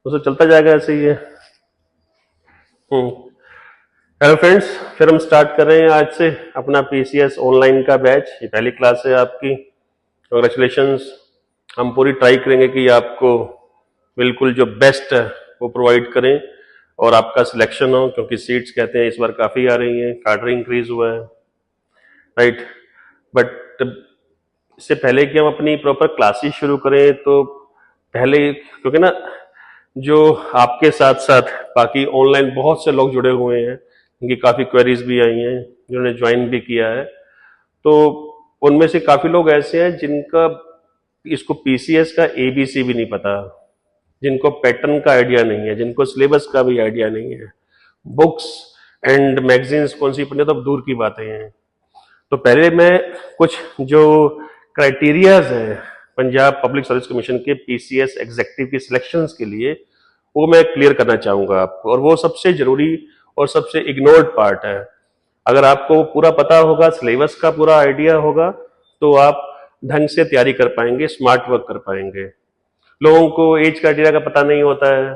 तो सब चलता जाएगा ऐसे ही है। हेलो फ्रेंड्स, फिर हम स्टार्ट कर रहे हैं आज से अपना पीसीएस ऑनलाइन का बैच। ये पहली क्लास है आपकी। कांग्रेचुलेशंस। हम पूरी ट्राई करेंगे कि आपको बिल्कुल जो बेस्ट है वो प्रोवाइड करें और आपका सिलेक्शन हो, क्योंकि सीट्स कहते हैं इस बार काफ़ी आ रही हैं, काडर इंक्रीज हुआ है, राइट। बट इससे पहले कि हम अपनी प्रॉपर क्लासेस शुरू करें तो पहले, क्योंकि ना जो आपके साथ साथ बाकी ऑनलाइन बहुत से लोग जुड़े हुए हैं, उनकी काफ़ी क्वेरीज भी आई हैं, जिन्होंने ज्वाइन भी किया है, तो उनमें से काफ़ी लोग ऐसे हैं जिनका इसको पीसीएस का एबीसी भी नहीं पता, जिनको पैटर्न का आइडिया नहीं है, जिनको सिलेबस का भी आइडिया नहीं है, बुक्स एंड मैगजीन्स कौन सी पढ़ने तो दूर की बातें हैं। तो पहले मैं कुछ जो क्राइटेरियाज हैं पंजाब पब्लिक सर्विस कमीशन के पीसीएस एग्जेक्टिव की सिलेक्शंस के लिए, वो मैं क्लियर करना चाहूंगा आपको, और वो सबसे जरूरी और सबसे इग्नोर्ड पार्ट है। अगर आपको पूरा पता होगा, सिलेबस का पूरा आइडिया होगा, तो आप ढंग से तैयारी कर पाएंगे, स्मार्ट वर्क कर पाएंगे। लोगों को एज क्राइटेरिया का पता नहीं होता है,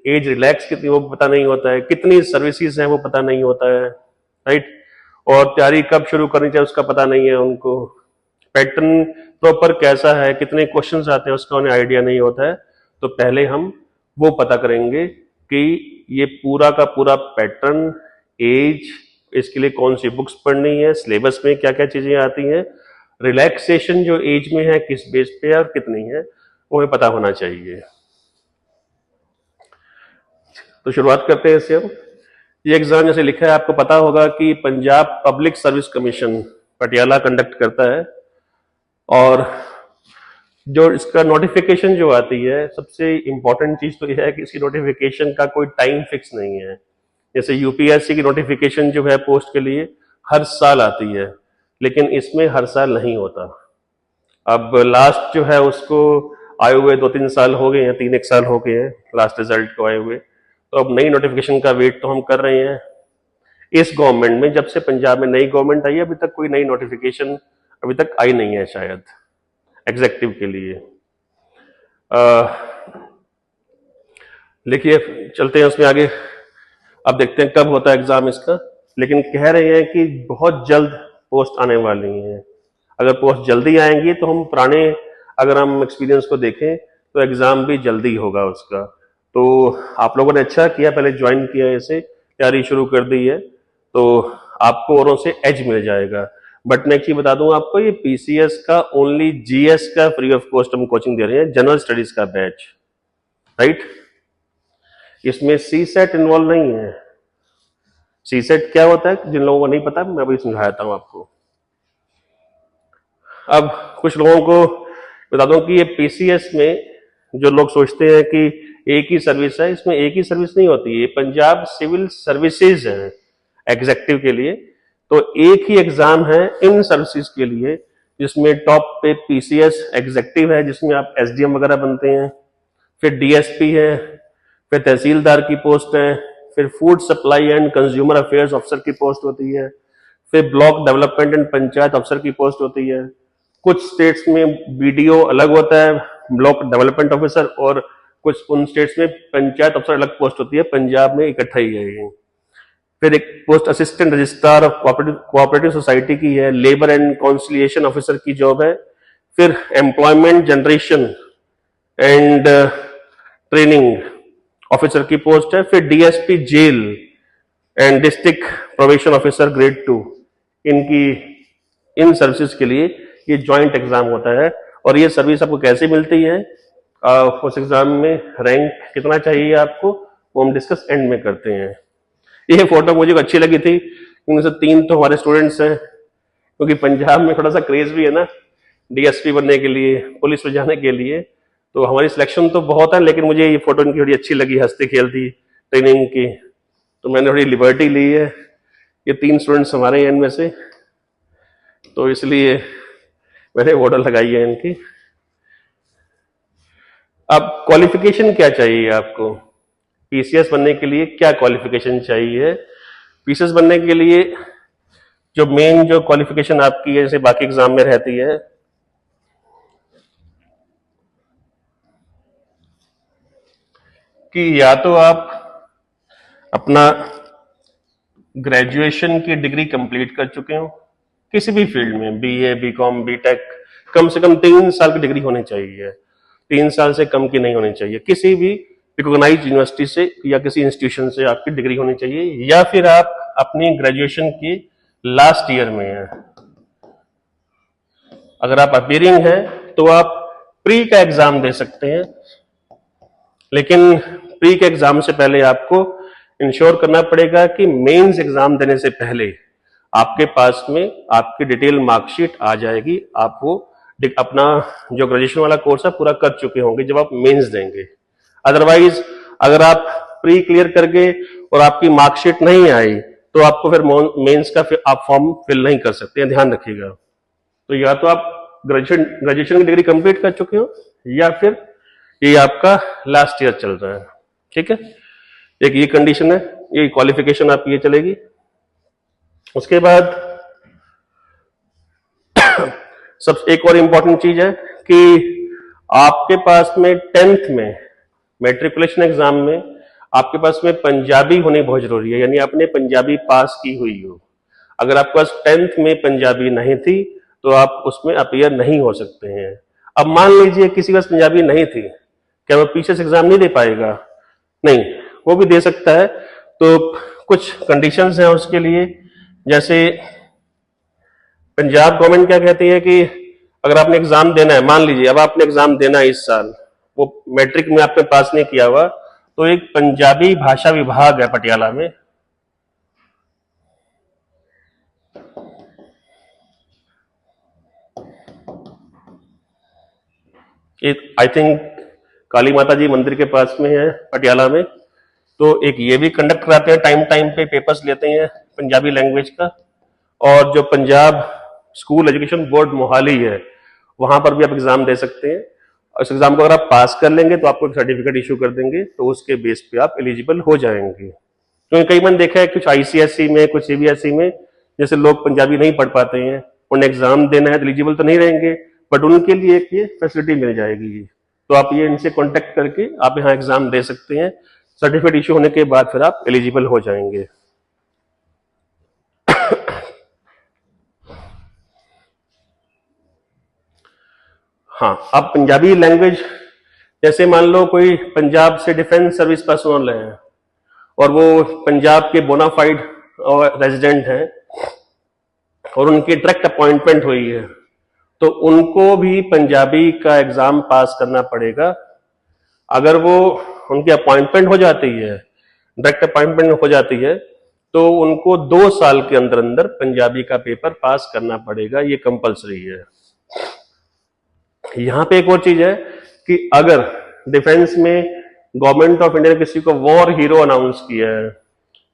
एज रिलैक्स कितनी वो पता नहीं होता है, कितनी सर्विसेज हैं वो पता नहीं होता है, राइट। और तैयारी कब शुरू करनी चाहिए उसका पता नहीं है उनको, पैटर्न प्रॉपर कैसा है, कितने क्वेश्चंस आते हैं उसका उन्हें आइडिया नहीं होता है। तो पहले हम वो पता करेंगे कि ये पूरा का पूरा पैटर्न, एज, इसके लिए कौन सी बुक्स पढ़नी है, सिलेबस में क्या क्या चीजें आती हैं, रिलैक्सेशन जो एज में है किस बेस पे है और कितनी है, वो हमें पता होना चाहिए। तो शुरुआत करते हैं इससे हम। ये एग्जाम जैसे लिखा है आपको पता होगा कि Punjab public service commission Patiala conduct करता है, और जो इसका नोटिफिकेशन जो आती है, सबसे इंपॉर्टेंट चीज तो यह है कि इसकी नोटिफिकेशन का कोई टाइम फिक्स नहीं है। जैसे यूपीएससी की नोटिफिकेशन जो है पोस्ट के लिए हर साल आती है, लेकिन इसमें हर साल नहीं होता। अब लास्ट जो है उसको आए हुए 2-3 साल हो गए हैं, 3-1 साल हो गए हैं लास्ट रिजल्ट को आए हुए। तो अब नई नोटिफिकेशन का वेट तो हम कर रहे हैं। इस गवर्नमेंट में, जब से पंजाब में नई गवर्नमेंट आई है, अभी तक कोई नई नोटिफिकेशन अभी तक आई नहीं है शायद एग्जेक्टिव के लिए। देखिए चलते हैं उसमें आगे, अब देखते हैं कब होता है एग्जाम इसका, लेकिन कह रहे हैं कि बहुत जल्द पोस्ट आने वाली है। अगर पोस्ट जल्दी आएंगी तो हम पुराने, अगर हम एक्सपीरियंस को देखें तो एग्जाम भी जल्दी होगा उसका। तो आप लोगों ने अच्छा किया, पहले ज्वाइन किया, इसे तैयारी शुरू कर दी है, तो आपको औरों से एज मिल जाएगा। बट मैं एक चीज बता दूं आपको, ये पीसीएस का ओनली जीएस का फ्री ऑफ कॉस्ट हम कोचिंग दे रहे हैं, जनरल स्टडीज का बैच, राइट। इसमें सी सेट इन्वॉल्व नहीं है। सी सेट क्या होता है जिन लोगों को नहीं पता, मैं अभी समझाता हूं आपको। अब कुछ लोगों को बता दूं कि ये पीसीएस में जो लोग सोचते हैं कि एक ही सर्विस है, इसमें एक ही सर्विस नहीं होती है। पंजाब सिविल सर्विसेज है एग्जेक्टिव के लिए, तो एक ही एग्जाम है इन सर्विसेज के लिए, जिसमें टॉप पे पीसीएस एग्जेक्टिव है, जिसमें आप एसडीएम वगैरह बनते हैं, फिर डीएसपी है, फिर तहसीलदार की पोस्ट है, फिर food supply and consumer affairs अफसर की पोस्ट होती है, फिर ब्लॉक डेवलपमेंट एंड पंचायत अफसर की पोस्ट होती है। कुछ स्टेट्स में बीडीओ अलग होता है, ब्लॉक डेवलपमेंट ऑफिसर, और कुछ उन स्टेट्स में पंचायत अफसर अलग पोस्ट होती है। पंजाब में इकट्ठा ही है ये। फिर एक post assistant registrar of cooperative society की है, लेबर एंड कॉन्सिलिएशन ऑफिसर की जॉब है। फिर employment generation and training officer की पोस्ट है। फिर DSP jail and district probation officer grade 2, इनकी इन सर्विसेज के लिए ये ज्वाइंट एग्जाम होता है। और ये सर्विस आपको कैसे मिलती है, उस एग्जाम में रैंक कितना चाहिए आपको, वो हम डिस्कस एंड में करते हैं। ये फोटो मुझे अच्छी लगी थी, इनमें से 3 तो हमारे स्टूडेंट्स हैं, क्योंकि पंजाब में थोड़ा सा क्रेज भी है ना डीएसपी बनने के लिए, पुलिस में जाने के लिए। तो हमारी सिलेक्शन तो बहुत है, लेकिन मुझे ये फोटो इनकी थोड़ी अच्छी लगी, हंसती खेलती ट्रेनिंग की, तो मैंने थोड़ी लिबर्टी ली है। ये 3 स्टूडेंट्स हमारे हैं इनमें से, तो इसलिए मैंने फोटो लगाई है इनकी। अब क्वालिफिकेशन क्या चाहिए आपको, पीसीएस बनने के लिए क्या क्वालिफिकेशन चाहिए? पीसीएस बनने के लिए जो मेन जो क्वालिफिकेशन आपकी है, जैसे बाकी एग्जाम में रहती है, कि या तो आप अपना ग्रेजुएशन की डिग्री कंप्लीट कर चुके हो किसी भी फील्ड में, बीए, बीकॉम, बीटेक, कम से कम 3 साल की डिग्री होनी चाहिए, 3 साल से कम की नहीं होनी चाहिए, किसी भी रिकॉग्नाइज्ड यूनिवर्सिटी से या किसी इंस्टीट्यूशन से आपकी डिग्री होनी चाहिए, या फिर आप अपनी ग्रेजुएशन की लास्ट ईयर में हैं। अगर आप अपीयरिंग हैं तो आप प्री का एग्जाम दे सकते हैं, लेकिन प्री के एग्जाम से पहले आपको इंश्योर करना पड़ेगा कि मेंस एग्जाम देने से पहले आपके पास में आपकी डिटेल मार्कशीट आ जाएगी, आप वो अपना जो ग्रेजुएशन वाला कोर्स है पूरा कर चुके होंगे जब आप मेंस देंगे। अदरवाइज अगर आप प्री क्लियर कर गए और आपकी मार्कशीट नहीं आई तो आपको फिर मेंस का फिर आप फॉर्म फिल नहीं कर सकते हैं, ध्यान रखिएगा। तो या तो आप ग्रेजुएशन की डिग्री कंप्लीट कर चुके हो या फिर ये आपका लास्ट ईयर चल रहा है, ठीक है। एक ये कंडीशन है, ये क्वालिफिकेशन आपकी ये चलेगी। उसके बाद सब एक और इंपॉर्टेंट चीज है कि आपके पास में 10th में मैट्रिकुलेशन एग्जाम में आपके पास में पंजाबी होनी बहुत जरूरी है, यानी आपने पंजाबी पास की हुई हो। अगर आपके पास 10th में पंजाबी नहीं थी तो आप उसमें अपीयर नहीं हो सकते हैं। अब मान लीजिए किसी के पास पंजाबी नहीं थी, क्या वो पीछे से एग्जाम नहीं दे पाएगा? नहीं, वो भी दे सकता है। तो कुछ कंडीशंस हैं उसके लिए, जैसे पंजाब गवर्नमेंट क्या कहती है कि अगर आपने एग्जाम देना है, मान लीजिए अब आपने एग्जाम देना है इस साल, वो मैट्रिक में आपने पास नहीं किया हुआ, तो एक पंजाबी भाषा विभाग है पटियाला में, आई थिंक काली माता जी मंदिर के पास में है पटियाला में। तो एक ये भी कंडक्ट कराते हैं, टाइम टाइम पे पेपर्स लेते हैं पंजाबी लैंग्वेज का। और जो Punjab school education board Mohali है, वहां पर भी आप एग्जाम दे सकते हैं। इस एग्जाम को अगर आप पास कर लेंगे तो आपको एक सर्टिफिकेट इशू कर देंगे, तो उसके बेस पे आप एलिजिबल हो जाएंगे। क्योंकि कई मैंने देखा है कुछ आईसीएसई में, कुछ सीबीएसई में, जैसे लोग पंजाबी नहीं पढ़ पाते हैं, उन्हें एग्जाम देना है तो एलिजिबल तो नहीं रहेंगे, बट उनके लिए एक ये फैसिलिटी मिल जाएगी। तो आप ये इनसे कॉन्टेक्ट करके आप यहाँ एग्जाम दे सकते हैं, सर्टिफिकेट इशू होने के बाद फिर आप एलिजिबल हो जाएंगे। हाँ, अब पंजाबी लैंग्वेज, जैसे मान लो कोई पंजाब से डिफेंस सर्विस पर्सनल है और वो पंजाब के बोनाफाइड और रेजिडेंट हैं और उनकी डायरेक्ट अपॉइंटमेंट हुई है, तो उनको भी पंजाबी का एग्जाम पास करना पड़ेगा। अगर वो उनकी अपॉइंटमेंट हो जाती है, डायरेक्ट अपॉइंटमेंट हो जाती है, तो उनको 2 साल के अंदर अंदर पंजाबी का पेपर पास करना पड़ेगा, ये कंपलसरी है। यहां पे एक और चीज है कि अगर डिफेंस में गवर्नमेंट ऑफ इंडिया ने किसी को वॉर हीरो अनाउंस किया है,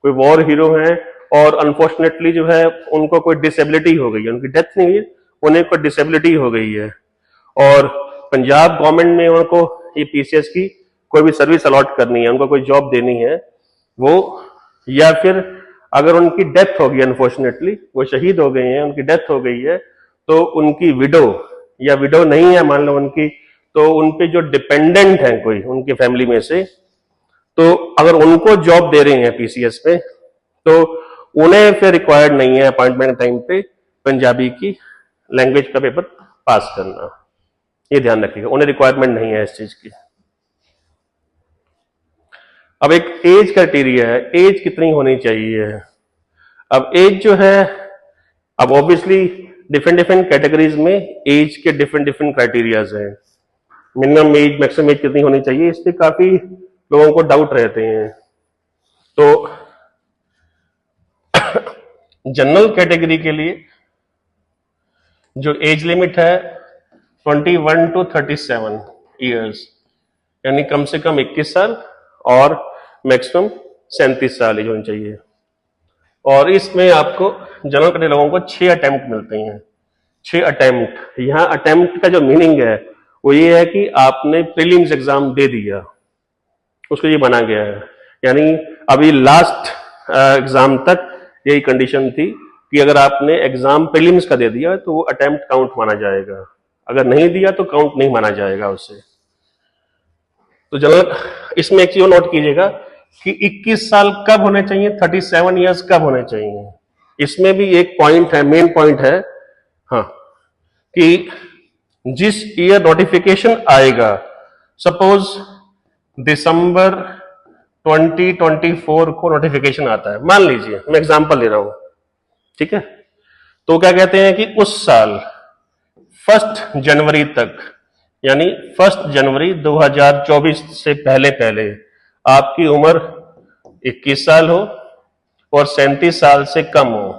कोई वॉर हीरो है और अनफॉर्चुनेटली जो है उनको कोई डिसेबिलिटी हो गई है, उनकी डेथ नहीं हुई, उन्हें कोई डिसेबिलिटी हो गई है, और पंजाब गवर्नमेंट ने उनको ये पीसीएस की कोई भी सर्विस अलॉट करनी है, उनको कोई जॉब देनी है वो, या फिर अगर उनकी डेथ हो गई, अनफॉर्चुनेटली वो शहीद हो गए हैं, उनकी डेथ हो गई है, तो उनकी विडो या विडो नहीं है मान लो उनकी, तो उनपे जो डिपेंडेंट है कोई उनकी फैमिली में से, तो अगर उनको जॉब दे रहे हैं पीसीएस पे, तो उन्हें फिर रिक्वायर्ड नहीं है अपॉइंटमेंट टाइम पे पंजाबी की लैंग्वेज का पेपर पास करना, ये ध्यान रखिएगा, उन्हें रिक्वायरमेंट नहीं है इस चीज की। अब एक एज क्राइटेरिया है, एज कितनी होनी चाहिए। अब एज जो है, अब ऑब्वियसली डिफरेंट डिफरेंट कैटेगरीज में एज के डिफरेंट डिफरेंट क्राइटेरियाज हैं। मिनिमम एज, मैक्सिमम एज कितनी होनी चाहिए, इस पे काफी लोगों को डाउट रहते हैं। तो जनरल कैटेगरी के लिए जो एज लिमिट है 21 to 37 ईयर्स, यानी कम से कम 21 साल और मैक्सिमम 37 साल एज होनी चाहिए। और इसमें आपको जनरल कैटेगरी लोगों को 6 अटेम्प्ट मिलते हैं, 6 अटेम्प्ट। यहाँ अटेम्प्ट का जो मीनिंग है वो ये है कि आपने प्रीलिम्स एग्जाम दे दिया, उसको ये माना गया है। यानी अभी लास्ट एग्जाम तक यही कंडीशन थी कि अगर आपने एग्जाम प्रीलिम्स का दे दिया तो वो अटेम्प्ट काउंट माना जाएगा, अगर नहीं दिया तो काउंट नहीं माना जाएगा उससे। तो जनरल इसमें एक चीज नोट कीजिएगा कि 21 साल कब होने चाहिए, 37 ईयर्स कब होने चाहिए। इसमें भी एक पॉइंट है, मेन पॉइंट है, हाँ, कि जिस ईयर नोटिफिकेशन आएगा, सपोज दिसंबर 2024 को नोटिफिकेशन आता है, मान लीजिए, मैं एग्जांपल ले रहा हूं, ठीक है, तो क्या कहते हैं कि उस साल 1 जनवरी तक, यानी 1 जनवरी 2024 से पहले पहले आपकी उम्र 21 साल हो और 37 साल से कम हो।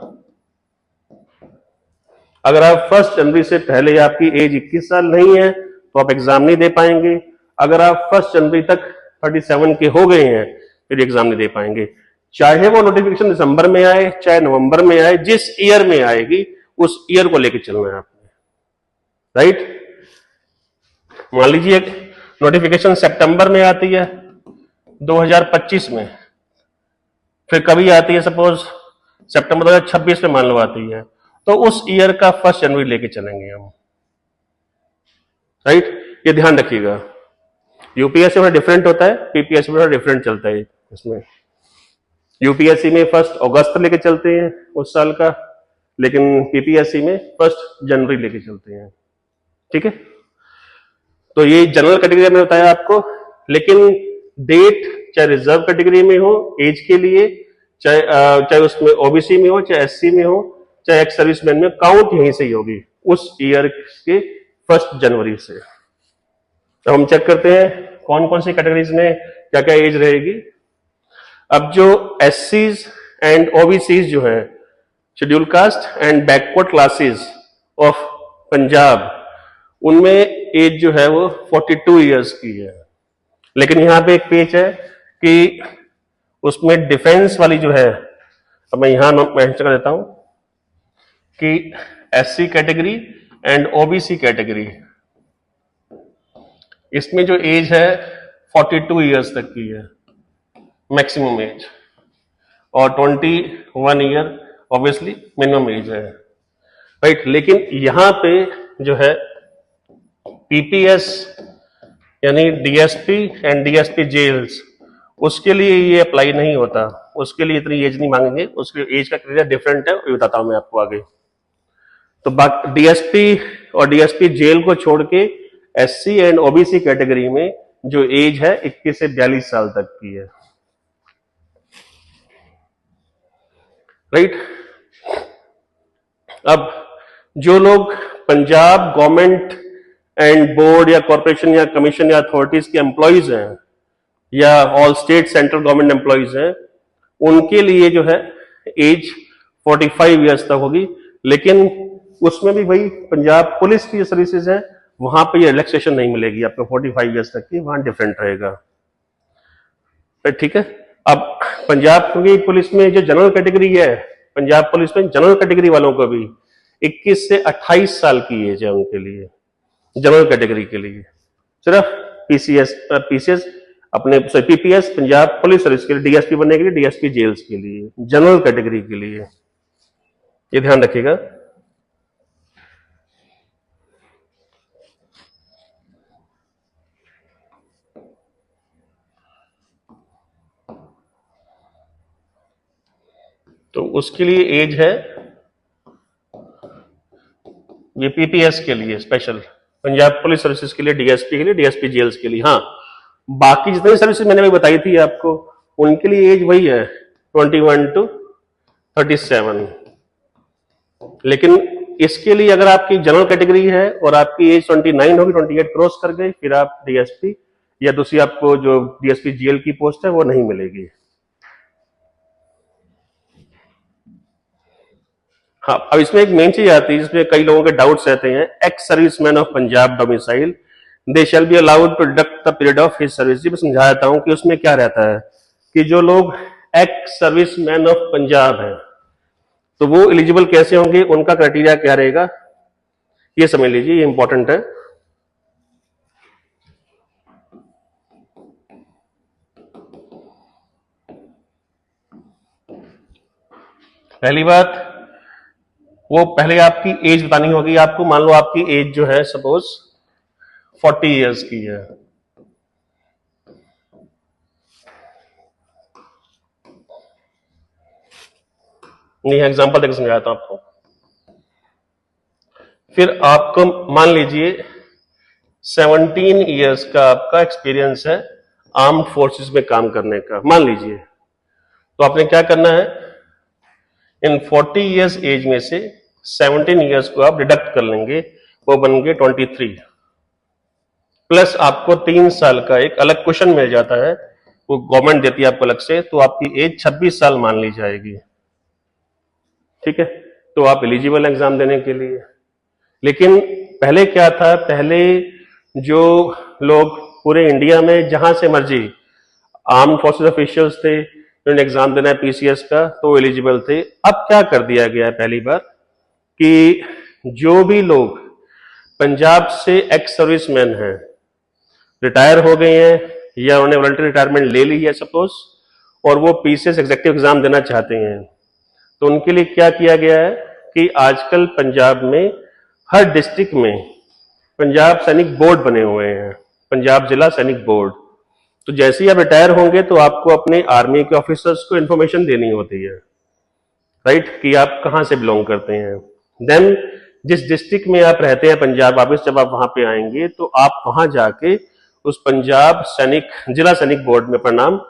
अगर आप 1 जनवरी से पहले आपकी एज 21 साल नहीं है तो आप एग्जाम नहीं दे पाएंगे। अगर आप 1 जनवरी तक 37 के हो गए हैं फिर एग्जाम नहीं दे पाएंगे। चाहे वो नोटिफिकेशन दिसंबर में आए चाहे नवंबर में आए, जिस ईयर में आएगी उस ईयर को लेकर चलना है आपने, राइट। मान लीजिए नोटिफिकेशन सितंबर में आती है 2025 में, फिर कभी आती है सपोज सितंबर 2026 में मान लो आती है, तो उस ईयर का 1 जनवरी लेके चलेंगे हम, राइट। ये ध्यान रखिएगा, यूपीएससी में डिफरेंट होता है, पीपीएससी में डिफरेंट चलता है। इसमें यूपीएससी में 1 अगस्त लेके चलते हैं उस साल का, लेकिन पीपीएससी में 1 जनवरी लेके चलते हैं, ठीक है। तो ये जनरल कैटेगरी में बताया आपको, लेकिन डेट चाहे रिजर्व कैटेगरी में हो एज के लिए, चाहे उसमें ओबीसी में हो, चाहे एससी में हो, चाहे एक्स सर्विसमैन में, काउंट यहीं से ही होगी उस ईयर के 1 जनवरी से। तो हम चेक करते हैं कौन कौन सी कैटेगरीज में क्या क्या एज रहेगी। अब जो एससीज एंड ओबीसीज जो है, schedule caste and backward classes of Punjab, उनमें एज जो है वो 42 इयर्स की है। लेकिन यहां पे एक पेच है कि उसमें डिफेंस वाली जो है, अब मैं यहां मेंशन कर देता हूं कि SC category and OBC category, इसमें जो एज है 42 इयर्स तक की है मैक्सिमम एज, और 21 ईयर ऑब्वियसली मिनिमम एज है, राइट। लेकिन यहां पे जो है पीपीएस यानी डीएसपी एंड डीएसपी जेल्स, उसके लिए ये अप्लाई नहीं होता, उसके लिए इतनी एज नहीं मांगेंगे, उसके एज का क्राइटेरिया डिफरेंट है, ये बताता हूं मैं आपको आगे। तो डीएसपी और डीएसपी जेल को छोड़ के एससी एंड ओबीसी कैटेगरी में जो एज है 21 से 42 साल तक की है, राइट। अब जो लोग पंजाब गवर्नमेंट एंड बोर्ड या कॉर्पोरेशन या कमीशन या अथॉरिटीज के एम्प्लॉइज हैं, या all state central government employees हैं, उनके लिए जो है एज 45 इयर्स तक होगी। लेकिन उसमें भी वही पंजाब पुलिस की सर्विसेज है, वहां पे ये रिलैक्सेशन नहीं मिलेगी आपको 45 इयर्स तक की, वहां डिफरेंट रहेगा, ठीक है। अब पंजाब पुलिस में जो जनरल कैटेगरी है, पंजाब पुलिस में जनरल कैटेगरी वालों को भी 21 से 28 साल की एज है उनके लिए, जनरल कैटेगरी के लिए। सिर्फ पीसीएस अपने पीपीएस पंजाब पुलिस सर्विस के लिए, डीएसपी बनने के लिए, डीएसपी जेल्स के लिए, जनरल कैटेगरी के लिए, ये ध्यान रखिएगा। तो उसके लिए एज है, ये पीपीएस के लिए स्पेशल, पंजाब पुलिस सर्विसेज के लिए, डीएसपी के लिए, डीएसपी जेल्स के लिए। हाँ, बाकी जितनी सर्विसेज मैंने भी बताई थी आपको, उनके लिए एज वही है 21 to 37। लेकिन इसके लिए अगर आपकी जनरल कैटेगरी है और आपकी एज 29 होगी, 28 क्रॉस कर गई, फिर आप डीएसपी या दूसरी आपको जो डीएसपी जेल की पोस्ट है वो नहीं मिलेगी। हाँ, अब इसमें एक मेन चीज आती है जिसमें कई लोगों के डाउट्स रहते हैं। Ex serviceman of Punjab domicile they shall be allowed to deduct the period of his service. जी मैं समझा देता हूं कि उसमें क्या रहता है कि जो लोग एक्स सर्विसमैन ऑफ पंजाब है तो वो एलिजिबल कैसे होंगे, उनका क्राइटेरिया क्या रहेगा, ये समझ लीजिए, ये इंपॉर्टेंट है। पहली बात, वो पहले आपकी एज बतानी होगी आपको। मान लो आपकी एज जो है सपोज 40 इयर्स की है, नहीं, एग्जाम्पल देकर समझाता हूं आपको। फिर आपको मान लीजिए 17 इयर्स का आपका एक्सपीरियंस है आर्म्ड फोर्सेस में काम करने का, मान लीजिए। तो आपने क्या करना है, इन 40 इयर्स एज में से 17 इयर्स को आप डिडक्ट कर लेंगे, वो बन गए 23, प्लस आपको 3 साल का एक अलग क्वेश्चन मिल जाता है, वो गवर्नमेंट देती है आपको अलग से, तो आपकी एज 26 साल मान ली जाएगी। ठीक है, तो आप एलिजिबल एग्जाम देने के लिए। लेकिन पहले क्या था, पहले जो लोग पूरे इंडिया में जहां से मर्जी आर्म्ड फोर्सेस ऑफिशियल्स थे, उन्होंने एग्जाम देना है पीसीएस का, तो एलिजिबल थे। अब क्या कर दिया गया है पहली बार कि जो भी लोग पंजाब से एक्स सर्विसमैन हैं, रिटायर हो गए हैं या उन्होंने वॉलंटरी रिटायरमेंट ले ली है सपोज, और वो पीसीएस एग्जीक्यूटिव एग्जाम देना चाहते हैं, तो उनके लिए क्या किया गया है कि आजकल पंजाब में हर डिस्ट्रिक्ट में पंजाब सैनिक बोर्ड बने हुए हैं, पंजाब जिला सैनिक बोर्ड। तो जैसे ही आप रिटायर होंगे तो आपको अपने आर्मी के ऑफिसर्स को इंफॉर्मेशन देनी होती है, राइट, कि आप कहां से बिलोंग करते हैं। देन जिस डिस्ट्रिक्ट में आप रहते हैं पंजाब ऑफिस, जब आप वहां पे आएंगे तो आप वहां जाके उस पंजाब सैनिक जिला सैनिक बोर्ड में अपना नाम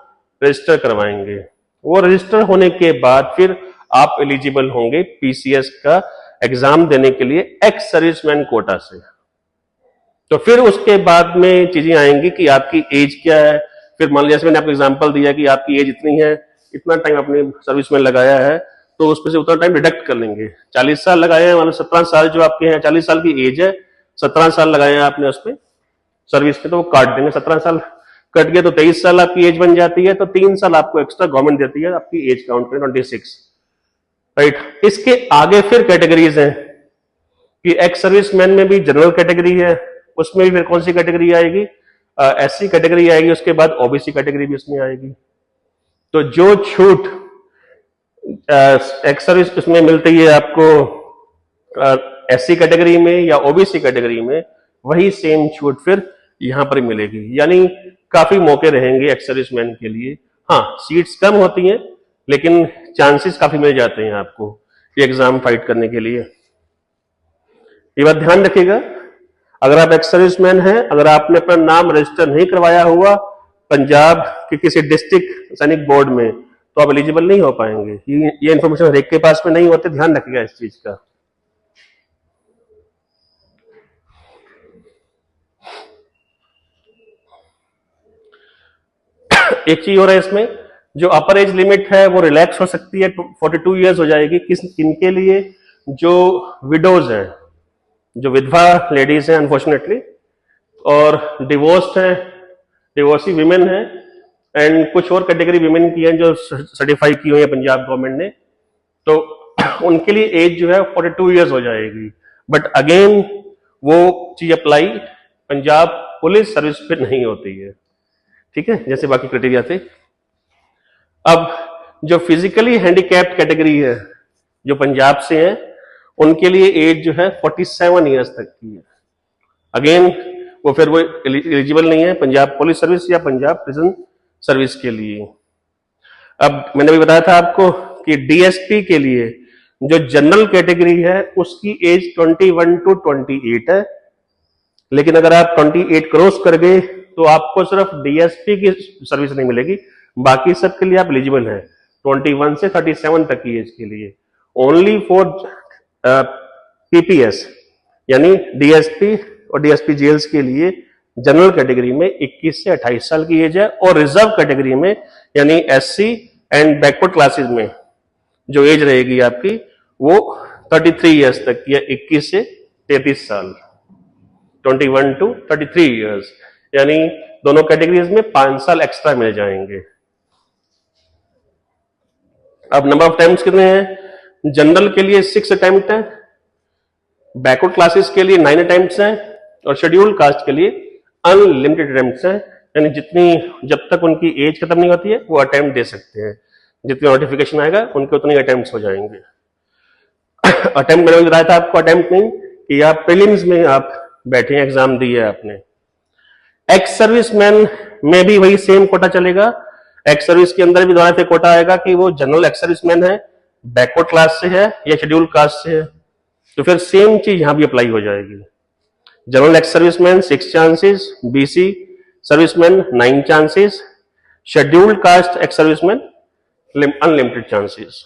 रजिस्टर करवाएंगे। वो रजिस्टर होने के बाद फिर आप एलिजिबल होंगे पीसीएस का एग्जाम देने के लिए एक्स सर्विसमैन कोटा से। तो फिर उसके बाद में चीजें आएंगी कि आपकी एज क्या है। फिर मान लिया, जैसे मैंने आपको एग्जांपल दिया कि आपकी एज इतनी है, इतना टाइम आपने सर्विस में लगाया है, तो उसमें से उतना टाइम डिडक्ट कर लेंगे। 40 साल लगाए हैं, मतलब 17 साल जो आपके हैं, 40 साल की एज है, 17 साल लगाए हैं आपने उसमें सर्विस में, तो वो काट देंगे। 17 साल कट गया तो 23 साल आपकी एज बन जाती है, तो 3 साल आपको एक्स्ट्रा गवर्नमेंट देती है आपकी एज काउंट करें 26, राइट। इसके आगे फिर कैटेगरीज हैं कि एक्स सर्विसमैन में भी जनरल कैटेगरी है, उसमें भी फिर कौन सी कैटेगरी आएगी, एससी कैटेगरी आएगी, उसके बाद ओबीसी कैटेगरी भी उसमें आएगी। तो जो छूट एक्स सर्विस उसमें मिलती है आपको एससी कैटेगरी में या ओबीसी कैटेगरी में, वही सेम छूट फिर यहां पर मिलेगी। यानी काफी मौके रहेंगे एक्स सर्विसमैन के लिए। हाँ, सीट्स कम होती हैं लेकिन चांसेस काफी मिल जाते हैं आपको ये एग्जाम फाइट करने के लिए। ये बात ध्यान रखिएगा, अगर आप एक्स सर्विसमैन हैं, अगर आपने अपना नाम रजिस्टर नहीं करवाया हुआ पंजाब के किसी डिस्ट्रिक्ट सैनिक बोर्ड में, तो आप एलिजिबल नहीं हो पाएंगे। ये इंफॉर्मेशन हर एक के पास में नहीं होते, ध्यान रखिएगा इस चीज का। एक चीज और है इसमें, जो अपर एज लिमिट है वो रिलैक्स हो सकती है, 42 इयर्स हो जाएगी। किनके लिए, जो विडोज हैं, जो विधवा लेडीज हैं अनफॉर्चुनेटली, और डिवोर्स्ड हैं, डिवोर्सी विमेन हैं, एंड कुछ और कैटेगरी विमेन की हैं जो सर्टिफाई की हुई है पंजाब गवर्नमेंट ने, तो उनके लिए एज जो है 42 इयर्स हो जाएगी। बट अगेन वो चीज अप्लाई पंजाब पुलिस सर्विस पे नहीं होती है, ठीक है, जैसे बाकी क्राइटेरिया थे। अब जो फिजिकली हैंडीकैप्ड कैटेगरी है जो पंजाब से है, उनके लिए एज जो है 47 इयर्स तक की है। अगेन वो फिर वो एलिजिबल नहीं है पंजाब पुलिस सर्विस या पंजाब प्रिजन सर्विस के लिए। अब मैंने भी बताया था आपको कि डीएसपी के लिए जो जनरल कैटेगरी है उसकी एज 21 to 28 है, लेकिन अगर आप 28 क्रॉस कर गए तो आपको सिर्फ डीएसपी की सर्विस नहीं मिलेगी, बाकी सब के लिए आप एलिजिबल हैं 21 से 37 तक की एज के लिए। ओनली फॉर पीपीएस यानी डीएसपी और डीएसपी जेल्स के लिए जनरल कैटेगरी में 21 से 28 साल की एज है, और रिजर्व कैटेगरी में यानी एससी एंड बैकवर्ड क्लासेस में जो एज रहेगी आपकी वो 33 इयर्स तक की है, 21 से 33 साल, 21 to 33 इयर्स, यानी दोनों कैटेगरीज में 5 साल एक्स्ट्रा मिल जाएंगे। अब नंबर ऑफ अटेम्प्ट्स कितने हैं, जनरल के लिए 6 अटेम्प्ट है, बैकवर्ड क्लासेस के लिए 9 अटेम्प्ट्स हैं, और शेड्यूल्ड कास्ट के लिए अनलिमिटेड अटेम्प्ट्स हैं, यानी जितनी जब तक उनकी एज खत्म नहीं होती है वो अटेम्प्ट दे सकते हैं, जितनी नोटिफिकेशन आएगा उनके उतने अटेम्प्ट्स हो जाएंगे। अटेम्प्ट मैंने बताया था आपको, अटेम्प्ट नहीं कि आप प्रीलिम्स में आप बैठे एग्जाम दिए आपने। एक्स सर्विसमैन में भी वही सेम कोटा चलेगा, एक्स सर्विस के अंदर भी दोबारा से कोटा आएगा कि वो जनरल एक्स सर्विसमैन है, बैकवर्ड क्लास से है या शेड्यूल कास्ट से है, तो फिर सेम चीज यहां भी अप्लाई हो जाएगी। General ex serviceman 6 chances, BC serviceman 9 chances, scheduled caste ex serviceman unlimited chances.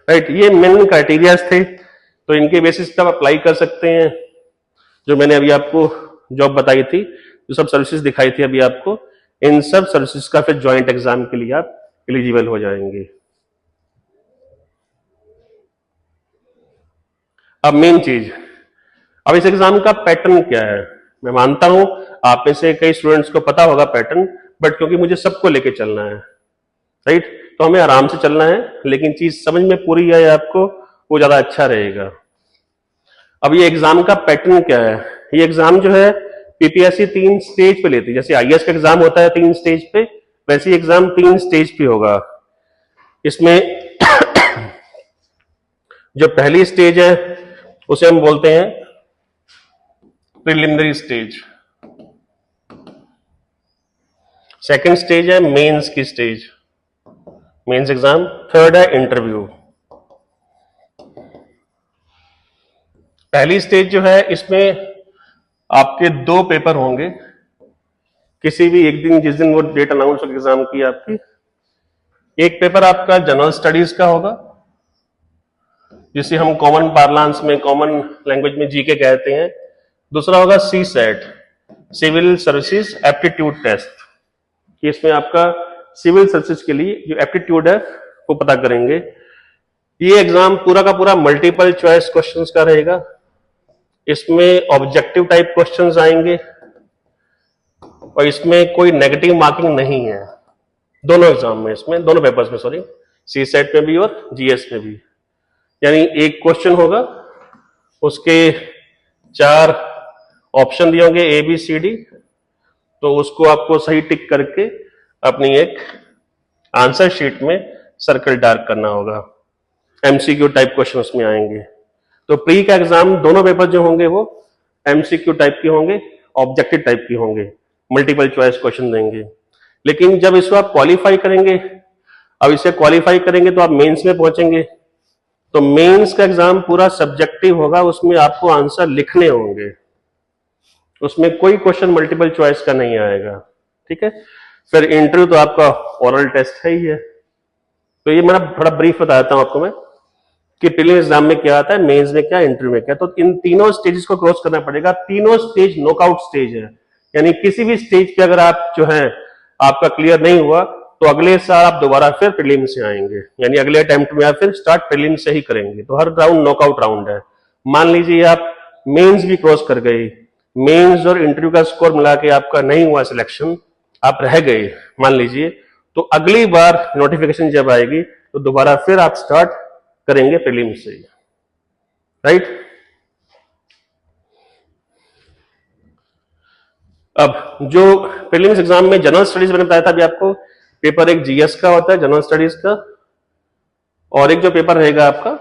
Right, ये मेन क्राइटेरियाज थे, तो इनके बेसिस पे आप अप्लाई कर सकते हैं। जो मैंने अभी आपको जॉब बताई थी, जो सब सर्विसेज दिखाई थी अभी आपको, इन सब सर्विसेज का फिर ज्वाइंट एग्जाम के लिए आप एलिजिबल हो जाएंगे। अब मेन चीज, अब इस एग्जाम का पैटर्न क्या है। मैं मानता हूं आप में से कई स्टूडेंट्स को पता होगा पैटर्न, बट क्योंकि मुझे सबको लेके चलना है, राइट, तो हमें आराम से चलना है, लेकिन चीज समझ में पूरी आए आपको वो ज्यादा अच्छा रहेगा। अब ये एग्जाम का पैटर्न क्या है। ये एग्जाम जो है पीपीएससी 3 स्टेज पे लेती है। जैसे आईएएस का एग्जाम होता है 3 स्टेज पे, वैसे ही एग्जाम 3 स्टेज पे होगा। इसमें जो पहली स्टेज है उसे हम बोलते हैं प्रिलिमिनरी स्टेज, सेकंड स्टेज है मेंस की स्टेज, मेंस एग्जाम, थर्ड है इंटरव्यू। पहली स्टेज जो है इसमें आपके 2 पेपर होंगे, किसी भी एक दिन, जिस दिन वो डेट अनाउंस होगी एग्जाम की आपकी। एक पेपर आपका जनरल स्टडीज का होगा, जिसे हम कॉमन पार्लांस में, कॉमन लैंग्वेज में जीके कहते हैं। दूसरा होगा CSAT, civil services aptitude test. इसमें आपका सिविल सर्विसेज के लिए जो एप्टीट्यूड है वो पता करेंगे। ये एग्जाम पूरा का पूरा मल्टीपल चॉइस क्वेश्चंस का रहेगा। इसमें ऑब्जेक्टिव टाइप क्वेश्चंस आएंगे और इसमें कोई नेगेटिव मार्किंग नहीं है दोनों एग्जाम में, इसमें दोनों पेपर्स में, सॉरी, सी सेट में भी और जीएस में भी। यानी एक क्वेश्चन होगा, उसके 4 ऑप्शन दिए होंगे ए बी सी डी, तो उसको आपको सही टिक करके अपनी एक आंसर शीट में सर्कल डार्क करना होगा। एमसीक्यू टाइप क्वेश्चन उसमें आएंगे। तो प्री का एग्जाम दोनों पेपर जो होंगे वो एमसीक्यू टाइप के होंगे, ऑब्जेक्टिव टाइप के होंगे, मल्टीपल चॉइस क्वेश्चन देंगे। लेकिन जब इसको आप क्वालिफाई करेंगे, अब इसे क्वालिफाई करेंगे तो आप मेंस में पहुंचेंगे, तो मेंस का एग्जाम पूरा सब्जेक्टिव होगा, उसमें आपको आंसर लिखने होंगे, उसमें कोई क्वेश्चन मल्टीपल चॉइस का नहीं आएगा, ठीक है। फिर इंटरव्यू तो आपका ओरल टेस्ट है ही है। तो ये मैं थोड़ा ब्रीफ बताता हूं आपको मैं कि प्रीलिम्स एग्जाम में क्या आता है, मेंस में क्या, इंटरव्यू में क्या। तो इन तीनों स्टेजेस को क्रॉस करना पड़ेगा। तीनों स्टेज नॉकआउट स्टेज है, यानी किसी भी स्टेज पे अगर आप जो है आपका क्लियर नहीं हुआ तो अगले साल आप दोबारा फिर प्रीलिम्स से आएंगे, यानी अगले अटेम्प्ट में आप फिर स्टार्ट प्रीलिम्स से ही करेंगे। तो हर राउंड नॉकआउट राउंड है। मान लीजिए आप मेंस भी क्रॉस कर गए, मेंस और इंटरव्यू का स्कोर मिला के आपका नहीं हुआ सिलेक्शन, आप रह गए मान लीजिए, तो अगली बार नोटिफिकेशन जब आएगी तो दोबारा फिर आप स्टार्ट करेंगे प्रीलिम्स से, राइट। अब जो प्रीलिम्स एग्जाम में जनरल स्टडीज मैंने बताया था अभी आपको, पेपर एक जीएस का होता है जनरल स्टडीज का, और एक जो पेपर रहेगा आपका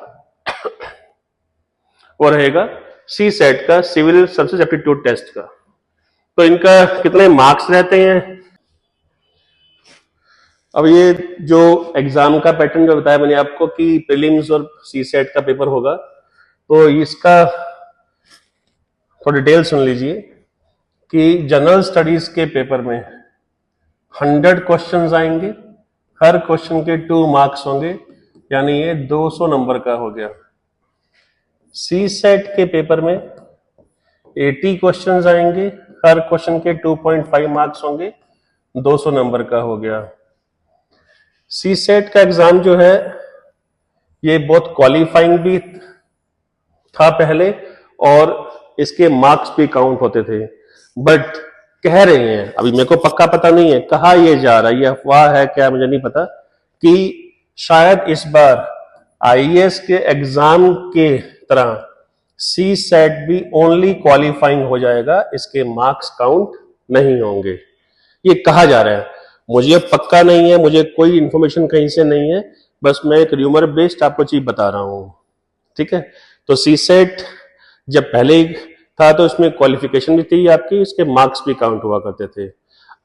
वो रहेगा सी सेट का, सिविल सर्विसेज एप्टीट्यूड टेस्ट का। तो इनका कितने मार्क्स रहते हैं। अब ये जो एग्जाम का पैटर्न जो बताया मैंने आपको कि प्रीलिम्स और सी सेट का पेपर होगा, तो इसका थोड़ा डिटेल सुन लीजिए कि जनरल स्टडीज के पेपर में 100 क्वेश्चंस आएंगे, हर क्वेश्चन के 2 मार्क्स होंगे, यानी ये 200 नंबर का हो गया। सी सेट के पेपर में 80 क्वेश्चंस आएंगे, हर क्वेश्चन के 2.5 मार्क्स होंगे, 200 नंबर का हो गया। सी सेट का एग्जाम जो है ये बहुत क्वालिफाइंग भी था पहले, और इसके मार्क्स भी काउंट होते थे। बट कह रहे हैं, अभी मेरे को पक्का पता नहीं है, कहा यह जा रहा है, ये अफवाह है क्या मुझे नहीं पता, कि शायद इस बार आईएएस के एग्जाम के तरह सी सेट भी ओनली क्वालिफाइंग हो जाएगा, इसके मार्क्स काउंट नहीं होंगे, ये कहा जा रहा है। मुझे पक्का नहीं है, मुझे कोई इंफॉर्मेशन कहीं से नहीं है, बस मैं एक र्यूमर बेस्ड आपको चीज बता रहा हूं, ठीक है। तो सी सेट जब पहले था तो इसमें क्वालिफिकेशन भी थी आपकी, इसके मार्क्स भी काउंट हुआ करते थे।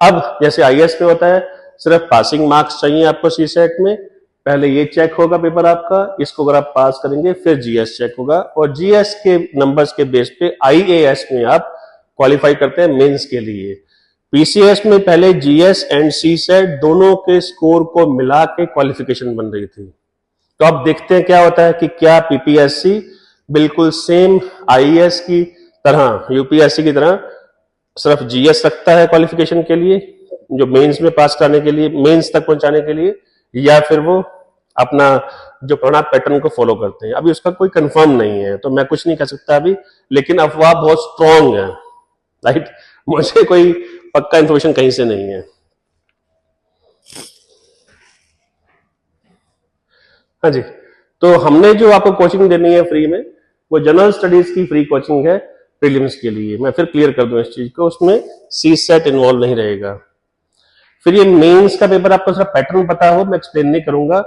अब जैसे आईएएस में होता है सिर्फ पासिंग मार्क्स चाहिए आपको सी सेट में, पहले ये चेक होगा पेपर आपका, इसको अगर आप पास करेंगे फिर जीएस चेक होगा, और जीएस के नंबर्स के बेस पे आईएएस में आप क्वालिफाई करते हैं मेंस के लिए। पीसीएस में पहले जीएस एंड सीसेट दोनों के स्कोर को मिला के क्वालिफिकेशन बन रही थी। तो अब देखते हैं क्या होता है कि क्या पीपीएससी बिल्कुल सेम आईएएस की तरह, यूपीएससी की तरह सिर्फ जीएस रखता है क्वालिफिकेशन के लिए, जो मेंस में पास करने के लिए, मेंस तक पहुंचाने के लिए, या फिर वो अपना जो पुराना पैटर्न को फॉलो करते हैं। अभी उसका कोई कंफर्म नहीं है, तो मैं कुछ नहीं कह सकता अभी, लेकिन अफवाह बहुत स्ट्रांग है, राइट। मुझे कोई पक्का इंफॉर्मेशन कहीं से नहीं है। हाँ जी, तो हमने जो आपको कोचिंग देनी है फ्री में, वो जनरल स्टडीज की फ्री कोचिंग है प्रीलिम्स के लिए। मैं फिर क्लियर कर दूं इस चीज को, उसमें सी सेट इन्वॉल्व नहीं रहेगा। फिर ये मेंस का पेपर आपको सिर्फ पैटर्न पता हो, मैं एक्सप्लेन नहीं करूंगा।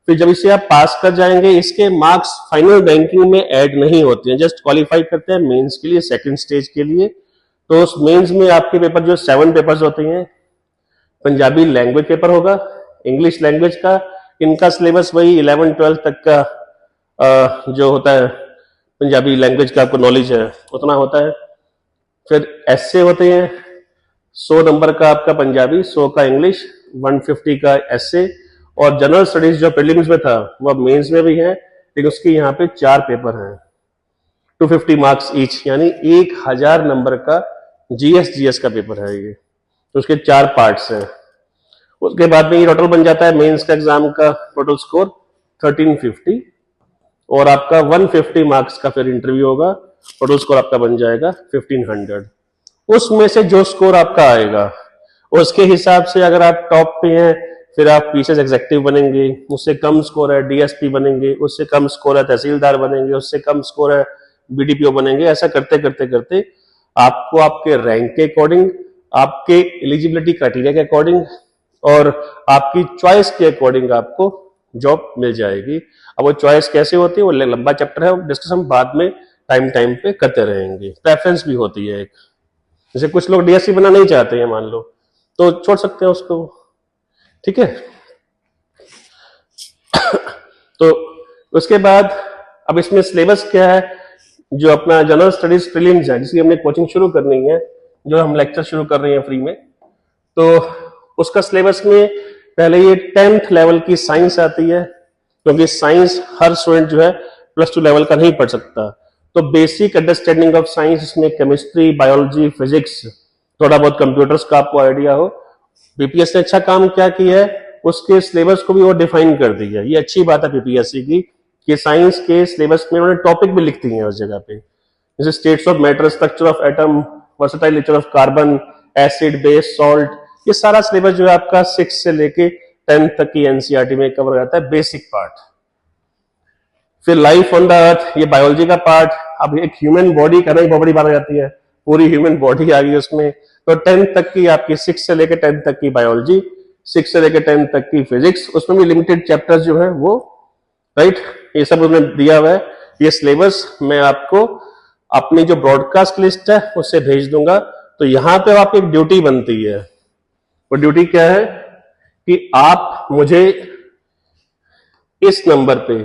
फिर जब इसे आप पास कर जाएंगे, इसके मार्क्स फाइनल रैंकिंग में ऐड नहीं होते हैं, जस्ट क्वालिफाई करते हैं मेंस के लिए, सेकंड स्टेज के लिए। तो उस मेंस में आपके पेपर जो 7 पेपर्स होते हैं, पंजाबी लैंग्वेज पेपर होगा, इंग्लिश लैंग्वेज का, इनका सिलेबस वही 11-12 तक का जो होता है पंजाबी लैंग्वेज का आपको नॉलेज है उतना होता है। फिर एसए होते हैं, 100 नंबर का आपका पंजाबी, 100 का इंग्लिश, 150 का एसए। और जनरल स्टडीज जो प्रीलिम्स में था वह मेंस में भी है, लेकिन उसके यहाँ पे 4 पेपर हैं, 250 मार्क्स ईच, यानी 1000 नंबर का जीएस का पेपर है ये। तो उसके 4 पार्ट्स हैं। उसके बाद में ये टोटल बन जाता है मेंस का एग्जाम का टोटल स्कोर 1350, और आपका 150 मार्क्स का फिर इंटरव्यू होगा, टोटल स्कोर आपका बन जाएगा 1500। उसमें से जो स्कोर आपका आएगा उसके हिसाब से, अगर आप टॉप पे हैं फिर आप पीसीएस एग्जीक्यूटिव बनेंगे, उससे कम स्कोर है डीएसपी बनेंगे, उससे कम स्कोर है तहसीलदार बनेंगे, उससे कम स्कोर है बीडीपीओ बनेंगे। ऐसा करते करते करते आपको आपके रैंक के अकॉर्डिंग, आपके एलिजिबिलिटी क्राइटेरिया के अकॉर्डिंग और आपकी चॉइस के अकॉर्डिंग आपको जॉब मिल जाएगी। अब वो चॉइस कैसे होती है वो लंबा चैप्टर है, वो डिस्कशन बाद में टाइम पे करते रहेंगे। प्रेफरेंस भी होती है एक, जैसे कुछ लोग डीएससी बनना नहीं चाहते हैं मान लो, तो छोड़ सकते हैं उसको, ठीक है। तो उसके बाद अब इसमें सिलेबस क्या है, जो अपना जनरल स्टडीज प्रीलिम्स है जिसकी हमने कोचिंग शुरू करनी है, जो हम लेक्चर शुरू कर रहे हैं फ्री में, तो उसका सिलेबस में पहले ये 10th लेवल की साइंस आती है, क्योंकि साइंस हर स्टूडेंट जो है +2 लेवल का नहीं पढ़ सकता। तो बेसिक अंडरस्टैंडिंग ऑफ साइंस, इसमें केमिस्ट्री, बायोलॉजी, फिजिक्स, थोड़ा बहुत कंप्यूटर्स का आपको आइडिया हो। बीपीएस ने अच्छा काम क्या किया है, उसके सिलेबस को भी और डिफाइन कर दिया। ये अच्छी बात है पीपीएससी की कि साइंस के सिलेबस में उन्होंने टॉपिक भी लिख दिए हैं उस जगह पे, जैसे states of matter, structure of atom, versatile nature of carbon, acid, base, salt, ये सारा सिलेबस जो है आपका 6 से लेके 10 तक की एनसीईआरटी में कवर हो जाता है, बेसिक पार्ट। फिर लाइफ ऑन द अर्थ, ये बायोलॉजी का पार्ट। अब एक ह्यूमन बॉडी करना ही बहुत बड़ी बात हो जाती है, पूरी ह्यूमन बॉडी आ गई उसमें। तो 10 तक की आपकी 6 से लेकर 10 तक की बायोलॉजी, 6 से लेकर 10 तक की फिजिक्स, उसमें भी लिमिटेड चैप्टर्स जो है वो, राइट, ये सब उन्होंने दिया हुआ है। ये सिलेबस मैं आपको अपनी जो ब्रॉडकास्ट लिस्ट है उससे भेज दूंगा। तो यहां पे आपकी एक ड्यूटी बनती है, वो ड्यूटी क्या है कि आप मुझे इस नंबर पे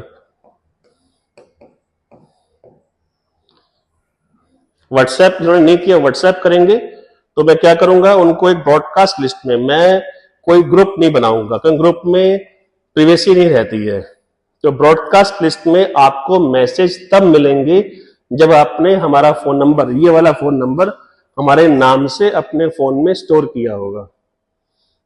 व्हाट्सएप, जिन्होंने नहीं किया व्हाट्सएप करेंगे, तो मैं क्या करूंगा, उनको एक ब्रॉडकास्ट लिस्ट में, मैं कोई ग्रुप नहीं बनाऊंगा क्योंकि ग्रुप में प्रिवेसी नहीं रहती है। तो ब्रॉडकास्ट लिस्ट में आपको मैसेज तब मिलेंगे जब आपने हमारा फोन नंबर, ये वाला फोन नंबर हमारे नाम से अपने फोन में स्टोर किया होगा।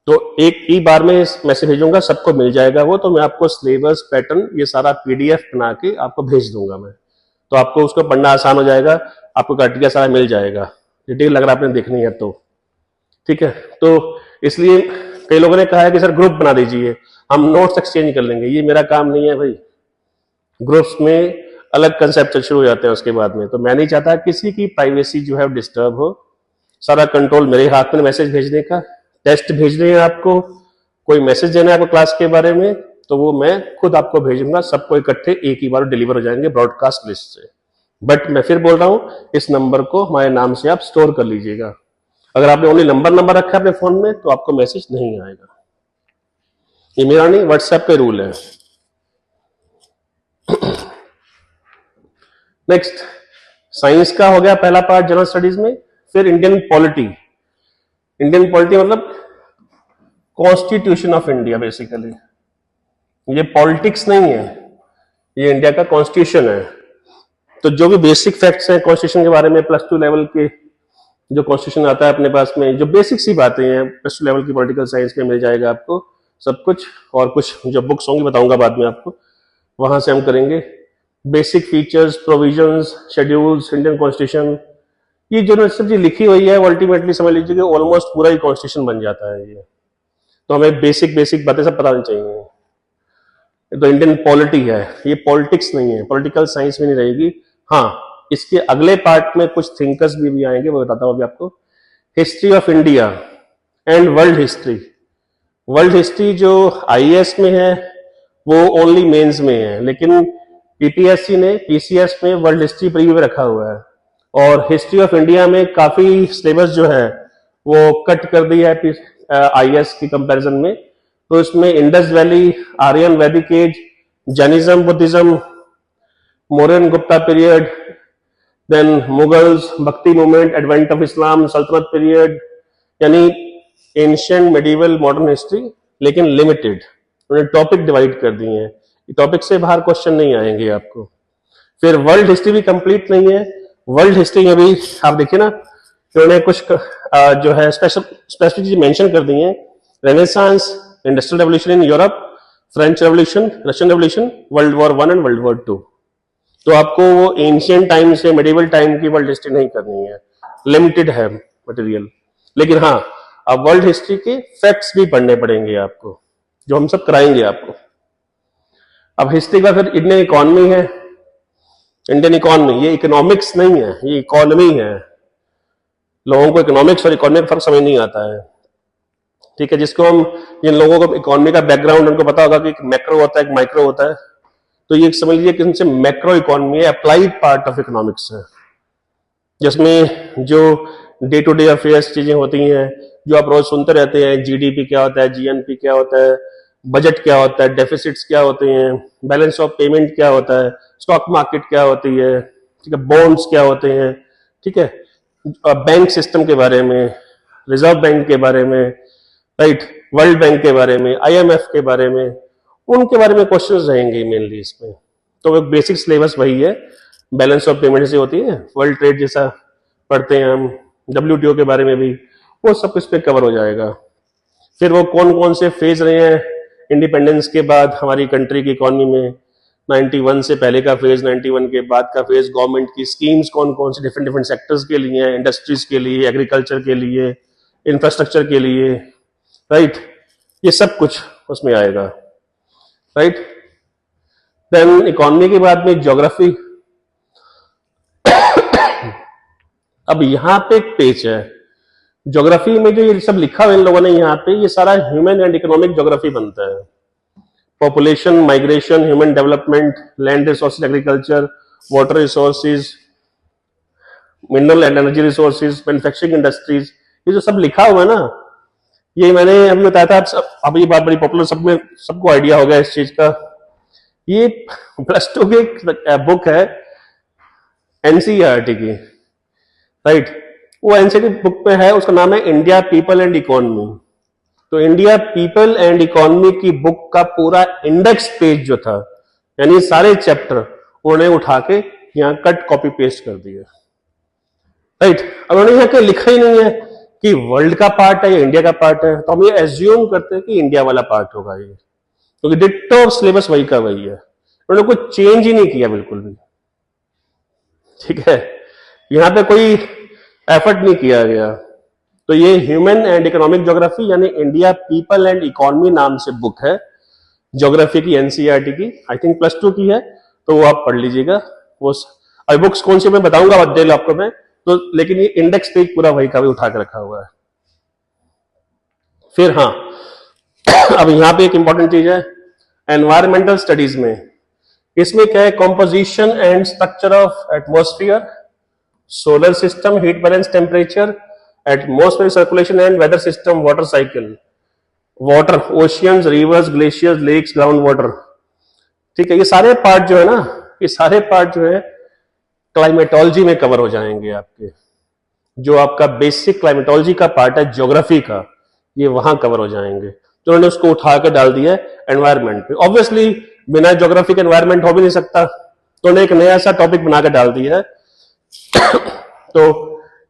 तो एक ही बार में मैसेज भेजूंगा, सबको मिल जाएगा वो। तो मैं आपको सिलेबस, पैटर्न, ये सारा पीडीएफ बना के आपको भेज दूंगा मैं, तो आपको उसको पढ़ना आसान हो जाएगा, आपको क्राइटेरिया सारा मिल जाएगा, डिटेल अगर आपने देखनी है तो, ठीक है। तो इसलिए कई लोगों ने कहा है कि सर ग्रुप बना दीजिए, हम नोट्स एक्सचेंज कर लेंगे। ये मेरा काम नहीं है भाई, ग्रुप्स में अलग कंसेप्ट शुरू हो जाते हैं उसके बाद में। तो मैं नहीं चाहता किसी की प्राइवेसी जो है डिस्टर्ब हो, सारा कंट्रोल मेरे हाथ में। मैसेज भेजने का, टेस्ट भेजने हैं आपको, कोई मैसेज देना है आपको क्लास के बारे में, तो वो मैं खुद आपको भेजूंगा, सबको इकट्ठे एक ही बार डिलीवर हो जाएंगे ब्रॉडकास्ट लिस्ट से। बट मैं फिर बोल रहा हूं, इस नंबर को हमारे नाम से आप स्टोर कर लीजिएगा। अगर आपने ओनली नंबर रखा है अपने फोन में तो आपको मैसेज नहीं आएगा। ये मेरा नहीं, व्हाट्सएप पे रूल है। नेक्स्ट, साइंस का हो गया पहला पार्ट जनरल स्टडीज में। फिर इंडियन पॉलिटी। इंडियन पॉलिटी मतलब कॉन्स्टिट्यूशन ऑफ इंडिया बेसिकली। ये पॉलिटिक्स नहीं है, ये इंडिया का कॉन्स्टिट्यूशन है। तो जो भी बेसिक फैक्ट्स हैं कॉन्स्टिट्यूशन के बारे में, प्लस टू लेवल के जो कॉन्स्टिट्यूशन आता है अपने पास में, जो बेसिक सी बातें हैं प्लस टू लेवल की पॉलिटिकल साइंस में मिल जाएगा आपको सब कुछ। और कुछ जो बुक्स होंगी बताऊंगा बाद में आपको, वहां से हम करेंगे। Basic features, provisions, schedules, Indian constitution, ये जो सब चीज लिखी हुई है अल्टीमेटली समझ लीजिए कि ऑलमोस्ट पूरा ही कॉन्स्टिट्यूशन बन जाता है ये। तो हमें बेसिक बेसिक बातें सब पता चाहिए। तो इंडियन पॉलिटी है, ये पॉलिटिक्स नहीं है, पॉलिटिकल साइंस में नहीं रहेगी। हाँ, इसके अगले पार्ट में कुछ थिंकर्स भी आएंगे, वो बताता हूं अभी आपको। History of India and world history. World history जो आईएएस में है वो ओनली मेंस में है, लेकिन पीपीएससी ने पीसीएस में वर्ल्ड हिस्ट्री प्रीव्यू में रखा हुआ है। और हिस्ट्री ऑफ इंडिया में काफी सिलेबस जो है वो कट कर दिया है आईएएस की कंपैरिजन में। तो इसमें Indus valley, Aryan Vedic age, Jainism, Buddhism, Mauryan Gupta period, then Mughals, bhakti movement, advent of Islam, सल्तनत पीरियड, यानी एंशिएंट, मेडिवल, मॉडर्न हिस्ट्री, लेकिन लिमिटेड। उन्होंने टॉपिक डिवाइड कर दिए हैं, टॉपिक से बाहर क्वेश्चन नहीं आएंगे आपको। फिर वर्ल्ड हिस्ट्री भी कंप्लीट नहीं है। वर्ल्ड हिस्ट्री में भी आप देखिए ना, उन्होंने कुछ जो है स्पेसिफिक चीज मेंशन कर दी है। Renaissance, industrial revolution in Europe, French revolution, Russian revolution, world war 1 and world war 2। तो आपको वो एंशिएंट टाइम से मेडिवल टाइम की वर्ल्ड हिस्ट्री नहीं करनी है, लिमिटेड है मटेरियल। लेकिन हाँ, अब वर्ल्ड हिस्ट्री के फैक्ट्स भी पढ़ने पड़ेंगे आपको, जो हम सब कराएंगे आपको। अब हिस्ट्री का फिर इंडियन इकोनॉमी है। इंडियन इकोनॉमी, ये इकोनॉमिक्स नहीं है, ये इकोनॉमी है। लोगों को इकोनॉमिक्स और इकोनॉमी का फर्क समझ नहीं आता है, ठीक है। जिसको हम, जिन लोगों को इकोनॉमी का बैकग्राउंड उनको पता होगा कि एक मैक्रो होता है, एक माइक्रो होता है। तो ये समझ लीजिए कि इनसे मैक्रो इकोनॉमी है, अप्लाइड पार्ट ऑफ इकोनॉमिक्स है, जिसमें जो डे टू डे अफेयर्स चीजें होती हैं, जो आप रोज सुनते रहते हैं, जीडीपी क्या होता है, जीएनपी क्या होता है, बजट क्या होता है, डेफिसिट्स क्या होते हैं, बैलेंस ऑफ पेमेंट क्या होता है, स्टॉक मार्केट क्या होती है, ठीक है, बॉन्ड्स क्या होते हैं, ठीक है, बैंक सिस्टम के बारे में, रिजर्व बैंक के बारे में, राइट, वर्ल्ड बैंक के बारे में, आईएमएफ के बारे में, उनके बारे में क्वेश्चंस रहेंगे मेनली इसमें। तो एक बेसिक सिलेबस वही है। बैलेंस ऑफ पेमेंट जैसे होती है, वर्ल्ड ट्रेड जैसा पढ़ते हैं हम, डब्ल्यूटीओ के बारे में भी, वो सब इस पे कवर हो जाएगा। फिर वो कौन कौन से फेज रहे हैं इंडिपेंडेंस के बाद हमारी कंट्री की इकोनॉमी में, 91 से पहले का फेज, 91 के बाद का फेज, गवर्नमेंट की स्कीम्स कौन कौन से डिफरेंट डिफरेंट सेक्टर्स के लिए हैं, इंडस्ट्रीज के लिए, एग्रीकल्चर के लिए, इंफ्रास्ट्रक्चर के लिए, राइट, ये सब कुछ उसमें आएगा, राइट। देन इकोनॉमी के बाद में ज्योग्राफी। अब यहां पे एक पेज है ज्योग्राफी में, जो ये सब लिखा हुआ इन लोगों ने यहाँ पे, ये सारा ह्यूमन एंड इकोनॉमिक ज्योग्राफी बनता है। Population, migration, human development, land resources, agriculture, water resources, mineral and energy resources, manufacturing industries, ये जो सब लिखा हुआ है ना, ये मैंने अभी बताया था। अब ये बात बड़ी पॉपुलर, सब में सबको आइडिया हो गया इस चीज का। ये प्लस टू की बुक है एनसीईआरटी की, राइट। वो एनसीईआरटी बुक में है, उसका नाम है इंडिया पीपल एंड इकोनॉमी। तो इंडिया पीपल एंड इकोनॉमी की बुक का पूरा इंडेक्स पेज जो था, यानी सारे चैप्टर उन्होंने उठा के यहाँ कट कॉपी पेस्ट कर दिया, राइट। अब उन्होंने यहाँ लिखा ही नहीं है कि वर्ल्ड का पार्ट है या इंडिया का पार्ट है, तो हम ये एज्यूम करते हैं कि इंडिया वाला पार्ट होगा ये, क्योंकि डिट्टो सिलेबस वही का वही है। उन्होंने कुछ चेंज ही नहीं किया बिल्कुल भी, ठीक है। यहां पे कोई एफर्ट नहीं किया गया। तो ये ह्यूमन एंड इकोनॉमिक ज्योग्राफी यानी इंडिया पीपल एंड इकोनॉमी नाम से बुक है ज्योग्राफी की, एनसीईआरटी की, आई थिंक प्लस टू की है, तो वो आप पढ़ लीजिएगा। वो अभी बुक्स कौन सी मैं बताऊंगा डिटेल आपको मैं, तो लेकिन ये इंडेक्स पेज पूरा वही का भी उठा के रखा हुआ है। फिर हाँ, अब यहां पे एक इंपॉर्टेंट चीज है एनवायरमेंटल स्टडीज में। इसमें क्या है, composition and structure of atmosphere, solar system, heat balance, temperature, atmosphere circulation and weather system, water cycle, water, oceans, rivers, glaciers, lakes, ground water. ठीक है, ये सारे पार्ट जो है ना, ये सारे पार्ट जो है क्लाइमेटोलॉजी में कवर हो जाएंगे आपके। जो आपका बेसिक क्लाइमेटोलॉजी का पार्ट है ज्योग्राफी का, ये वहां कवर हो जाएंगे। तो उन्होंने उसको उठा कर डाल दिया एनवायरमेंट पे। ऑब्वियसली बिना ज्योग्राफी के एनवायरमेंट हो भी नहीं सकता, तो उन्होंने एक नया सा टॉपिक बनाकर डाल दिया है। तो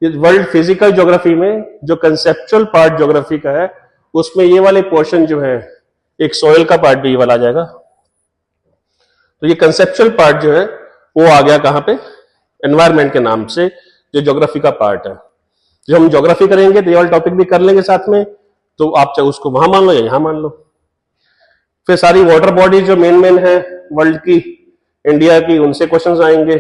वर्ल्ड फिजिकल ज्योग्राफी में जो कंसेप्चुअल पार्ट ज्योग्राफी का है, उसमें ये वाले पोर्शन जो है, एक सॉइल का पार्ट भी ये वाला आ जाएगा। तो ये कंसेप्चुअल पार्ट जो है वो आ गया कहां पे, एनवायरमेंट के नाम से, जो ज्योग्राफी का पार्ट है। जब हम ज्योग्राफी करेंगे तो ये वाला टॉपिक भी कर लेंगे साथ में, तो आप चाहे उसको वहां मान लो या यहां मान लो। फिर सारी वाटर बॉडी जो मेन मेन है वर्ल्ड की, इंडिया की, उनसे क्वेश्चंस आएंगे।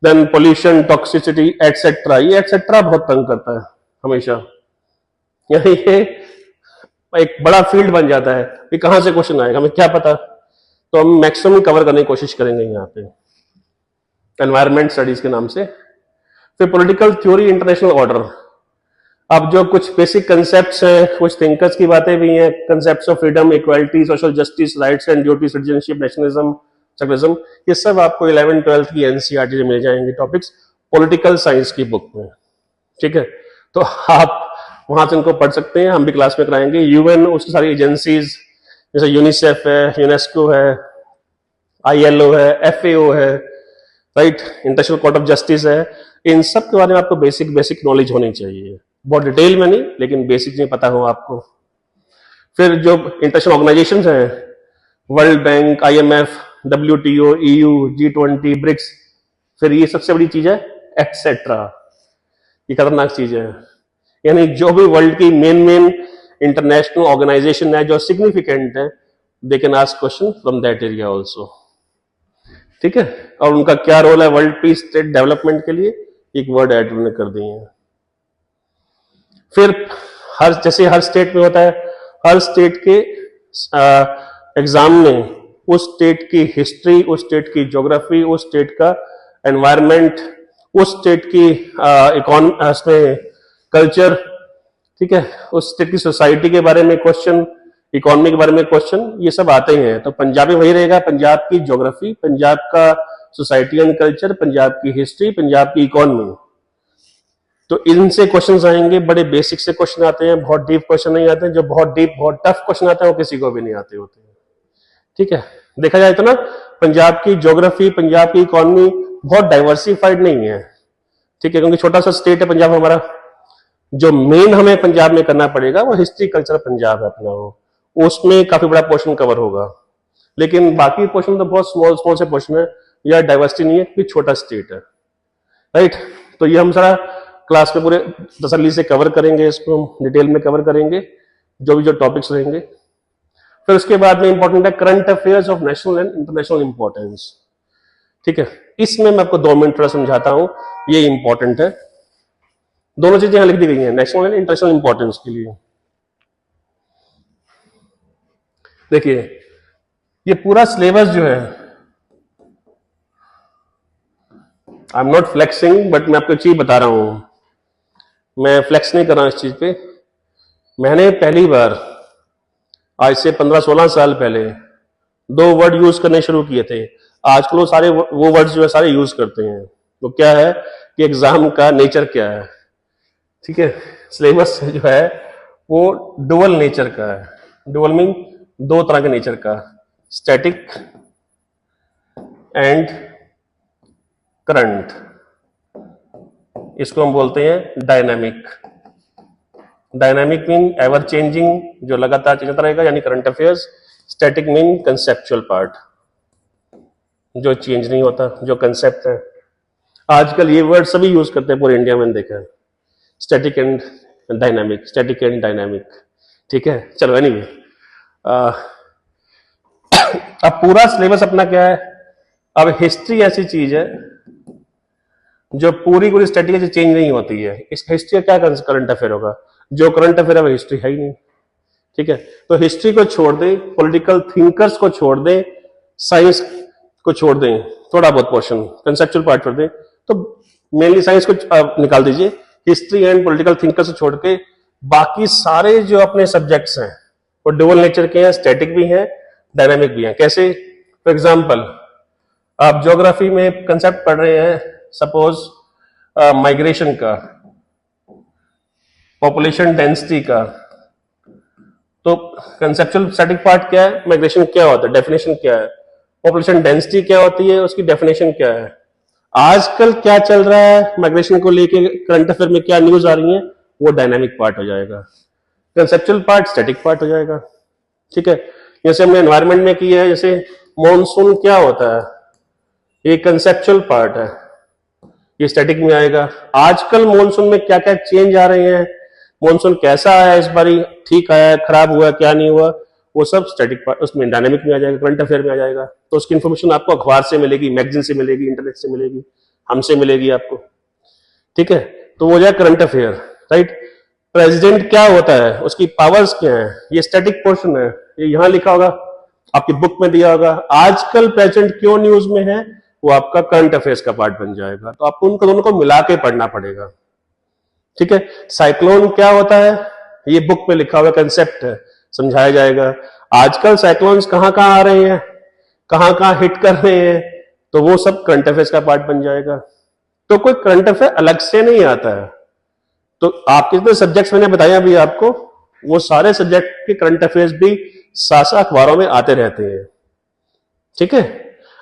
Then pollution, toxicity, etcetera. ये एटसेट्रा बहुत तंग करता है हमेशा, यानी ये एक बड़ा फील्ड बन जाता है कि कहां से क्वेश्चन आएगा हमें क्या पता। तो हम मैक्सिमम कवर करने की कोशिश करेंगे यहाँ पे एनवायरमेंट स्टडीज के नाम से। फिर पॉलिटिकल थ्योरी, इंटरनेशनल ऑर्डर। अब जो कुछ बेसिक कंसेप्ट्स हैं, कुछ थिंकर्स की बातें भी हैं, concepts of freedom, equality, social justice, rights and duty, citizenship, nationalism, secularism, ये सब आपको 11th 12th की एनसीईआरटी में मिल जाएंगे टॉपिक्स पॉलिटिकल साइंस की बुक में। ठीक है, तो आप वहां से इनको पढ़ सकते हैं, हम भी क्लास में कराएंगे। यूएन, उसकी सारी एजेंसीज जैसे यूनिसेफ है, यूनेस्को है, आईएलओ है, एफएओ है, right, international court of justice है, इन सब के बारे में आपको बेसिक नॉलेज होनी चाहिए, बहुत डिटेल में नहीं, लेकिन बेसिक नहीं पता हो आपको। फिर जो इंटरनेशनल ऑर्गेनाइजेशंस हैं, world bank, IMF, WTO, EU, G20, BRICS, फिर ये सबसे बड़ी चीज है एटसेट्रा। ये खतरनाक चीज है, यानी जो भी वर्ल्ड की मेन इंटरनेशनल ऑर्गेनाइजेशन है जो सिग्निफिकेंट है, they can ask question from that area also. ठीक है, और उनका क्या रोल है वर्ल्ड पीस, स्टेट डेवलपमेंट के लिए, एक वर्ड ऐड उन्होंने कर दिए हैं। फिर जैसे हर स्टेट में होता है, हर स्टेट के एग्जाम में उस स्टेट की हिस्ट्री, उस स्टेट की ज्योग्राफी, उस स्टेट का एनवायरनमेंट, उस स्टेट की इसमें कल्चर, ठीक है, उस स्टेट की सोसाइटी के बारे में क्वेश्चन, इकोनॉमी के बारे में क्वेश्चन, ये सब आते हैं। तो पंजाब में वही रहेगा, पंजाब की ज्योग्राफी, पंजाब का सोसाइटी एंड कल्चर, पंजाब की हिस्ट्री, पंजाब की इकोनॉमी। तो इनसे क्वेश्चंस आएंगे, बड़े बेसिक से क्वेश्चन आते हैं, बहुत डीप क्वेश्चन नहीं आते हैं। जो बहुत डीप, बहुत टफ क्वेश्चन आते हैं वो किसी को भी नहीं आते होते हैं। ठीक है, देखा जाए तो ना, पंजाब की ज्योग्राफी, पंजाब की इकोनॉमी बहुत डाइवर्सिफाइड नहीं है। ठीक है, क्योंकि छोटा सा स्टेट है पंजाब हमारा। जो मेन हमें पंजाब में करना पड़ेगा वो हिस्ट्री, कल्चर पंजाब है अपना, वो उसमें काफी बड़ा पोर्शन कवर होगा। लेकिन बाकी पोर्शन तो बहुत स्मॉल से पोर्शन है, या डाइवर्सिटी नहीं है, कि छोटा स्टेट है, राइट। तो ये हम सारा क्लास में पूरे तसल्ली से कवर करेंगे, इसको हम डिटेल में कवर करेंगे, जो टॉपिक्स रहेंगे। फिर उसके बाद में इंपॉर्टेंट है current affairs of national and international importance. ठीक है, इसमें मैं आपको 2 मिनट थोड़ा समझाता हूं, ये इंपॉर्टेंट है। दोनों चीजें यहां लिख दी गई हैं, नेशनल एंड इंटरनेशनल इंपॉर्टेंस के लिए। देखिए, ये पूरा सिलेबस जो है, I am not flexing, but मैं आपको चीज बता रहा हूं, मैं फ्लेक्स नहीं कर रहा इस चीज पे। मैंने पहली बार आज से 15-16 साल पहले 2 वर्ड यूज करने शुरू किए थे। आजकल वो सारे वो वर्ड्स जो है सारे यूज करते हैं। तो क्या है कि एग्जाम का नेचर क्या है। ठीक है, सिलेबस जो है वो डुअल नेचर का है। डुअल मीन 2 तरह के नेचर का, स्टैटिक एंड करंट। इसको हम बोलते हैं dynamic. Dynamic mean ever changing, जो लगातार चेंज होता रहेगा, यानी current affairs. Static mean conceptual part, जो चेंज नहीं होता, जो कंसेप्ट है। आजकल ये वर्ड सभी यूज करते हैं पूरे इंडिया में, देखा है, static and dynamic, static and dynamic. ठीक है, चलो एनीवे, अब पूरा सिलेबस अपना क्या है। अब हिस्ट्री ऐसी चीज है जो पूरी स्टैटिक से चेंज नहीं होती है। इस हिस्ट्री का क्या करंट अफेयर होगा, जो करंट अफेयर है वो हिस्ट्री है ही नहीं। ठीक है, तो हिस्ट्री को छोड़ दें, पॉलिटिकल थिंकर्स को छोड़ दें, साइंस को छोड़ दें, थोड़ा बहुत पोर्शन कंसेप्चुअल पार्ट छोड़ दें, तो मेनली साइंस को निकाल दीजिए। हिस्ट्री एंड पॉलिटिकल थिंकर्स को छोड़ के बाकी सारे जो अपने सब्जेक्ट्स हैं वो डुअल नेचर के हैं, स्टैटिक भी हैं, डायनामिक भी हैं। कैसे? फॉर एग्जाम्पल, आप ज्योग्राफी में कंसेप्ट पढ़ रहे हैं, सपोज माइग्रेशन का, पॉपुलेशन डेंसिटी का, तो कंसेप्चुअल स्टैटिक पार्ट क्या है, माइग्रेशन क्या होता है, डेफिनेशन क्या है, पॉपुलेशन डेंसिटी क्या होती है, उसकी डेफिनेशन क्या है, आजकल क्या चल रहा है माइग्रेशन को लेके, करंट अफेयर में क्या न्यूज आ रही है, वो डायनामिक पार्ट हो जाएगा। कंसेप्चुअल पार्ट स्टैटिक पार्ट हो जाएगा। ठीक है, जैसे हमने एनवायरमेंट में किया है, जैसे मॉनसून क्या होता है, ये कंसेप्चुअल पार्ट है, ये स्टैटिक में आएगा। आजकल मॉनसून में क्या क्या चेंज आ रहे हैं, मॉनसून कैसा आया इस बारी, ठीक आया, खराब हुआ, क्या नहीं हुआ, वो सब स्टैटिक पार्ट उसमें डायनामिक में आ जाएगा, करंट अफेयर में आ जाएगा। तो उसकी इन्फॉर्मेशन आपको अखबार से मिलेगी, मैगजीन से मिलेगी, इंटरनेट से मिलेगी, हमसे मिलेगी आपको। ठीक है, तो वो जाए करंट अफेयर। राइट, प्रेसिडेंट क्या होता है, उसकी पावर्स क्या है, ये स्टैटिक पोर्शन है, ये यहां लिखा होगा, आपकी बुक में दिया होगा। आजकल प्रेसिडेंट क्यों न्यूज में है, वो आपका करंट अफेयर्स का पार्ट बन जाएगा। तो आपको उनको दोनों को मिला के पढ़ना पड़ेगा। ठीक है, साइक्लोन क्या होता है, ये बुक में लिखा हुआ कंसेप्ट है, समझाया जाएगा। आजकल साइक्लोन्स कहां कहां आ रहे हैं, कहां कहां हिट कर रहे हैं, तो वो सब करंट अफेयर्स का पार्ट बन जाएगा। तो कोई करंट अफेयर अलग से नहीं आता है। तो आपके जितने सब्जेक्ट्स मैंने बताया अभी आपको, वो सारे सब्जेक्ट के करंट अफेयर्स भी साथ साथ अखबारों में आते रहते हैं। ठीक है,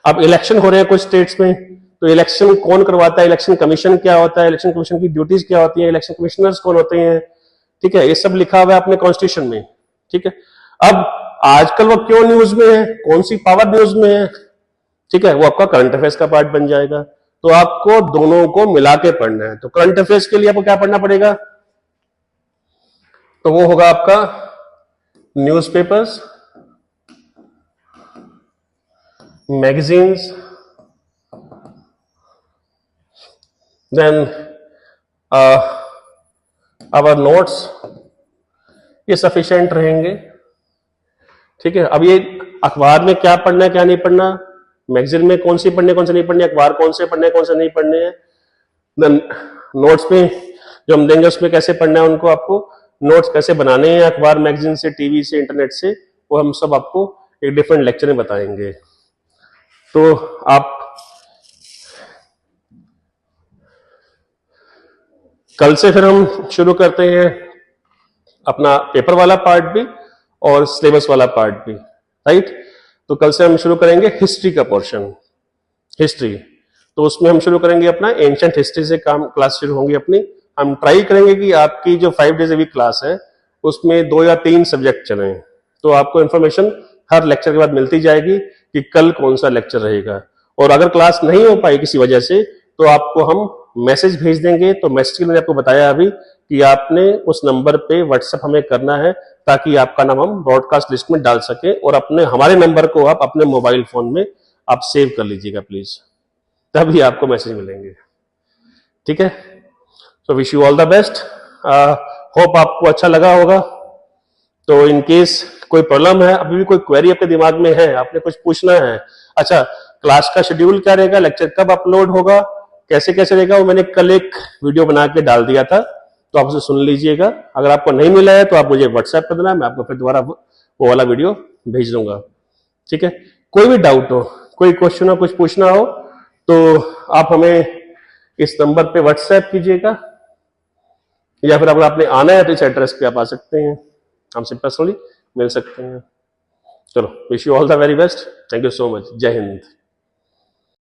अब इलेक्शन हो रहे हैं कुछ स्टेट्स में, तो इलेक्शन कौन करवाता है, इलेक्शन कमीशन क्या होता है, इलेक्शन कमीशन की ड्यूटीज क्या होती है, इलेक्शन कमिश्नर्स कौन होते हैं। ठीक है, ये सब लिखा हुआ है अपने कॉन्स्टिट्यूशन में। ठीक है, अब आजकल वो क्यों न्यूज में है, कौन सी पावर न्यूज में है, ठीक है, वो आपका करंट अफेयर्स का पार्ट बन जाएगा। तो आपको दोनों को मिला के पढ़ना है। तो करंट अफेयर्स के लिए आपको क्या पढ़ना पड़ेगा, तो वो होगा आपका newspapers, magazines, then our notes, ये सफिशिएंट रहेंगे। ठीक है, अब ये अखबार में क्या पढ़ना है क्या नहीं पढ़ना, मैगजीन में कौन सी पढ़नी कौन से नहीं पढ़नी, अखबार कौन से पढ़ने कौन से नहीं पढ़ने हैं, देन नोट्स में जो हम देंगे उसमें कैसे पढ़ना है उनको, आपको नोट्स कैसे बनाने हैं अखबार मैगजीन से, टीवी से, इंटरनेट से, वो हम सब आपको एक डिफरेंट लेक्चर में बताएंगे। तो आप कल से फिर हम शुरू करते हैं अपना पेपर वाला पार्ट भी और सिलेबस वाला पार्ट भी। राइट, तो कल से हम शुरू करेंगे हिस्ट्री का पोर्शन, हिस्ट्री। तो उसमें हम शुरू करेंगे अपना एंशिएंट हिस्ट्री से काम, क्लास शुरू होंगी अपनी। हम ट्राई करेंगे कि आपकी जो 5 डेज वीक क्लास है उसमें 2 या 3 सब्जेक्ट चलें, तो आपको इन्फॉर्मेशन हर लेक्चर के बाद मिलती जाएगी कि कल कौन सा लेक्चर रहेगा। और अगर क्लास नहीं हो पाई किसी वजह से, तो आपको हम मैसेज भेज देंगे। तो मैसेज के लिए आपको बताया अभी कि आपने उस नंबर पे व्हाट्सएप हमें करना है, ताकि आपका नाम हम ब्रॉडकास्ट लिस्ट में डाल सके, और अपने हमारे नंबर को आप अपने मोबाइल फोन में आप सेव कर लीजिएगा प्लीज, तभी आपको मैसेज मिलेंगे। ठीक है, so wish you all the best, hope आपको अच्छा लगा होगा। तो इन केस कोई प्रॉब्लम है, अभी भी कोई क्वेरी अपने दिमाग में है, आपने कुछ पूछना है, अच्छा क्लास का शेड्यूल क्या रहेगा, लेक्चर कब अपलोड होगा, कैसे कैसे रहेगा, वो मैंने कल एक वीडियो बना के डाल दिया था, तो आप उसे सुन लीजिएगा। अगर आपको नहीं मिला है तो आप मुझे व्हाट्सएप कर देना, मैं आपको फिर दोबारा वो वाला वीडियो भेज दूंगा। ठीक है, कोई भी डाउट हो, कोई क्वेश्चन हो, कुछ पूछना हो, तो आप हमें इस नंबर पे व्हाट्सएप कीजिएगा, या फिर अगर आपने आना है तो इस एड्रेस पे आप आ सकते हैं, हमसे पर्सनली मिल सकते हैं। चलो, wish you all the very best, thank you so much, जय हिंद।